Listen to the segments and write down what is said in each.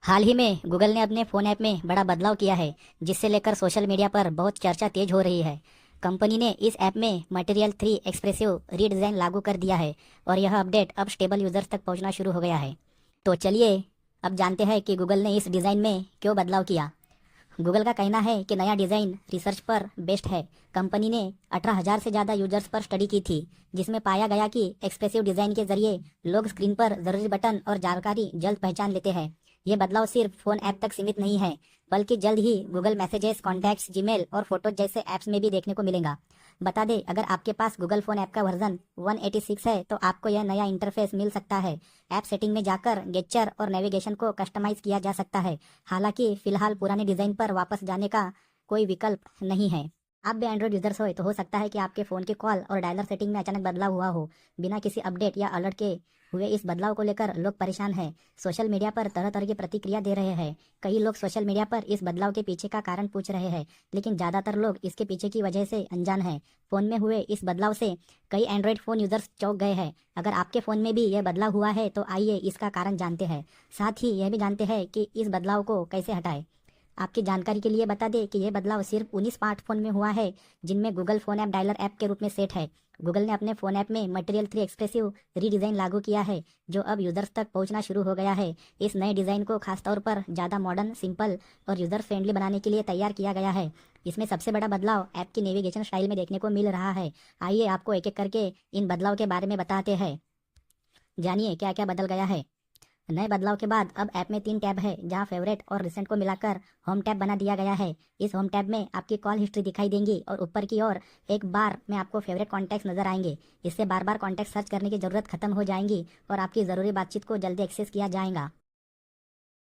हाल ही में गूगल ने अपने फ़ोन ऐप में बड़ा बदलाव किया है, जिससे लेकर सोशल मीडिया पर बहुत चर्चा तेज हो रही है। कंपनी ने इस ऐप में मटेरियल 3 एक्सप्रेसिव रीडिज़ाइन लागू कर दिया है और यह अपडेट अब स्टेबल यूजर्स तक पहुंचना शुरू हो गया है। तो चलिए अब जानते हैं कि गूगल ने इस डिज़ाइन में क्यों बदलाव किया। गूगल का कहना है कि नया डिज़ाइन रिसर्च पर बेस्ड है। कंपनी ने 18,000 से ज़्यादा यूजर्स पर स्टडी की थी, जिसमें पाया गया कि एक्सप्रेसिव डिज़ाइन के जरिए लोग स्क्रीन पर ज़रूरी बटन और जानकारी जल्द पहचान लेते हैं। ये बदलाव सिर्फ फ़ोन ऐप तक सीमित नहीं है, बल्कि जल्द ही गूगल मैसेजेस, कॉन्टैक्ट्स, जीमेल और फोटोज जैसे ऐप्स में भी देखने को मिलेगा। बता दें, अगर आपके पास गूगल फ़ोन ऐप का वर्जन 186 है तो आपको यह नया इंटरफेस मिल सकता है। ऐप सेटिंग में जाकर गेस्चर और नेविगेशन को कस्टमाइज किया जा सकता है। हालांकि फिलहाल पुराने डिज़ाइन पर वापस जाने का कोई विकल्प नहीं है। आप भी एंड्रॉइड यूजर्स हो तो हो सकता है कि आपके फ़ोन के कॉल और डायलर सेटिंग में अचानक बदलाव हुआ हो। बिना किसी अपडेट या अलर्ट के हुए इस बदलाव को लेकर लोग परेशान हैं। सोशल मीडिया पर तरह तरह की प्रतिक्रिया दे रहे हैं। कई लोग सोशल मीडिया पर इस बदलाव के पीछे का कारण पूछ रहे हैं, लेकिन ज़्यादातर लोग इसके पीछे की वजह से अनजान हैं। फ़ोन में हुए इस बदलाव से कई एंड्रॉइड फ़ोन यूजर्स चौंक गए हैं। अगर आपके फ़ोन में भी यह बदलाव हुआ है तो आइए इसका कारण जानते हैं। साथ ही यह भी जानते हैं कि इस बदलाव को कैसे हटाएं। आपकी जानकारी के लिए बता दें कि यह बदलाव सिर्फ उन्हीं स्मार्टफोन में हुआ है जिनमें Google phone app dialer app के रूप में सेट है। गूगल ने अपने फोन ऐप में मटेरियल 3 एक्सप्रेसिव रीडिज़ाइन लागू किया है, जो अब यूजर्स तक पहुंचना शुरू हो गया है। इस नए डिज़ाइन को खासतौर पर ज़्यादा मॉडर्न, सिंपल और यूजर फ्रेंडली बनाने के लिए तैयार किया गया है। इसमें सबसे बड़ा बदलाव ऐप की नेविगेशन स्टाइल में देखने को मिल रहा है। आइए आपको एक एक करके इन बदलाव के बारे में बताते हैं। जानिए क्या क्या बदल गया है। नए बदलाव के बाद अब ऐप में 3 टैब है, जहां फेवरेट और रिसेंट को मिलाकर होम टैब बना दिया गया है। इस होम टैब में आपकी कॉल हिस्ट्री दिखाई देंगी और ऊपर की ओर एक बार में आपको फेवरेट कॉन्टैक्ट्स नजर आएंगे। इससे बार बार कॉन्टैक्ट सर्च करने की जरूरत खत्म हो जाएंगी और आपकी ज़रूरी बातचीत को जल्दी एक्सेस किया जाएगा।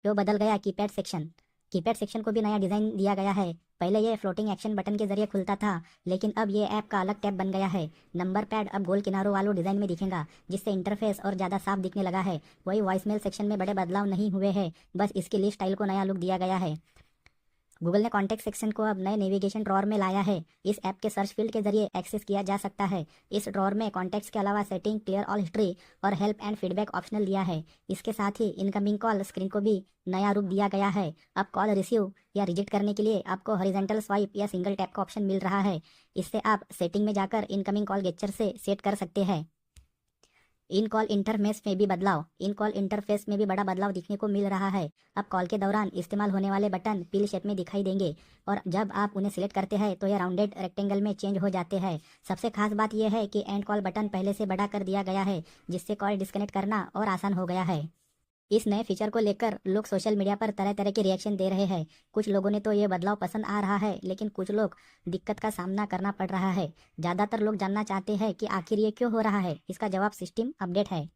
जो बदल गया कीपैड सेक्शन। कीपैड सेक्शन को भी नया डिज़ाइन दिया गया है। पहले ये फ्लोटिंग एक्शन बटन के जरिए खुलता था, लेकिन अब ये ऐप का अलग टैब बन गया है। नंबर पैड अब गोल किनारों वालों डिज़ाइन में दिखेगा, जिससे इंटरफेस और ज़्यादा साफ दिखने लगा है। वही वॉइसमेल सेक्शन में बड़े बदलाव नहीं हुए हैं, बस इसकी लिस्ट स्टाइल को नया लुक दिया गया है। गूगल ने कॉन्टैक्ट सेक्शन को अब नए नेविगेशन ड्रॉअर में लाया है। इस ऐप के सर्च फील्ड के जरिए एक्सेस किया जा सकता है। इस ड्रॉअर में कॉन्टैक्ट्स के अलावा सेटिंग, क्लियर ऑल हिस्ट्री और हेल्प एंड फीडबैक ऑप्शनल दिया है। इसके साथ ही इनकमिंग कॉल स्क्रीन को भी नया रूप दिया गया है। अब कॉल रिसीव या रिजेक्ट करने के लिए आपको हॉरिजॉन्टल स्वाइप या सिंगल टैप का ऑप्शन मिल रहा है। इससे आप सेटिंग में जाकर इनकमिंग कॉल गेस्चर से सेट कर सकते हैं। इन कॉल इंटरफेस में भी बदलाव। इन कॉल इंटरफेस में भी बड़ा बदलाव दिखने को मिल रहा है। अब कॉल के दौरान इस्तेमाल होने वाले बटन पिल शेप में दिखाई देंगे और जब आप उन्हें सिलेक्ट करते हैं तो यह राउंडेड रेक्टेंगल में चेंज हो जाते हैं। सबसे खास बात यह है कि एंड कॉल बटन पहले से बड़ा कर दिया गया है, जिससे कॉल डिस्कनेक्ट करना और आसान हो गया है। इस नए फीचर को लेकर लोग सोशल मीडिया पर तरह तरह के रिएक्शन दे रहे हैं। कुछ लोगों ने तो ये बदलाव पसंद आ रहा है, लेकिन कुछ लोग दिक्कत का सामना करना पड़ रहा है। ज़्यादातर लोग जानना चाहते हैं कि आखिर ये क्यों हो रहा है। इसका जवाब सिस्टम अपडेट है।